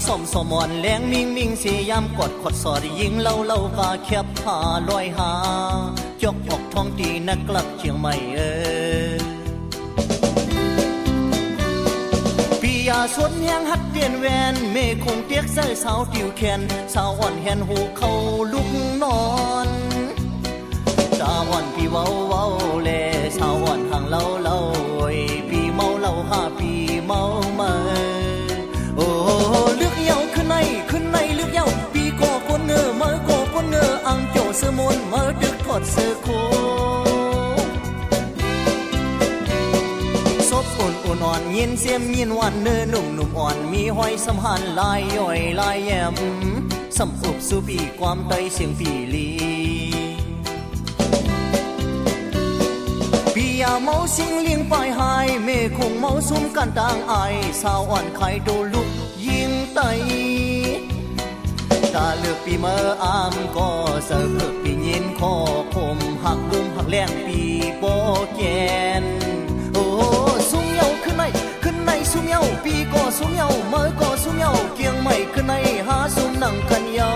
ซ่อมมอนแรงมิ่งเสียยามกดขดสอดยิงเล่าฟ้าแคบพาลอยหาจกออกท้องตีนักกลับเชียงใหม่ปียาสวนแหงหัดเตียนแวนเมคงเตียกใส่สาวติวแขนสาวอ่อนแหนหูเข้าลุกนอนตาอ่อนพี่เว้าแลสาวอ่อนห่างเล่าพี่เมาเล่าหาพี่เมามาโอ้ลึกเหี่ยวขึ้นในลึกเหี่ยวพี่ก็คนเงอเมื่อก็คนเงออังโจเสมนเมื่อดึกทอดเสือโคซบอุ่นอ่อนยินเสียมยินวันเนื้อหนุ่มอ่อนมีห้อยสำหันลายย่อยลายแยมสำอุบสู่ปีความไตเสียงปีลีปียาเมาสิงเลี้ยงปลายหายเมคงเมาซุ่มกันต่างอายสาวอ่อนไข่โดลุกยิงไตตาเลือกปีเมื่ออามก็เสือเพิกปียินคอคมหักดุมหักแรงปีโปแกนโอ้สุงเยาขึ้นในสุงเยาปีก็สุงเยาเมื่อก็สุงเยาเกียงไม่ขึ้นในหาสุมนั่งกันเยา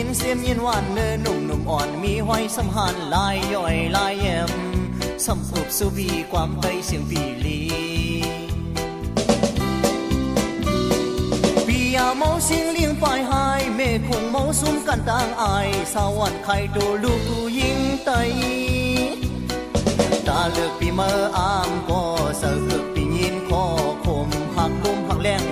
ยินเสียมยินหวานเนื้อหนุ่มอ่อนมีห้อยสำหันลายย่อยลายแยมสำอุบสู่ปีความไตเสียงปีลีปียาเมาสิงเลี้ยงปลายหายเมคงเมาซุ่มกันต่างอายสาวันไข่โดลูกยิงไตตาเลือกปีเมื่ออามก็เสือเพิกปียินคอคมหักดุมหักแรง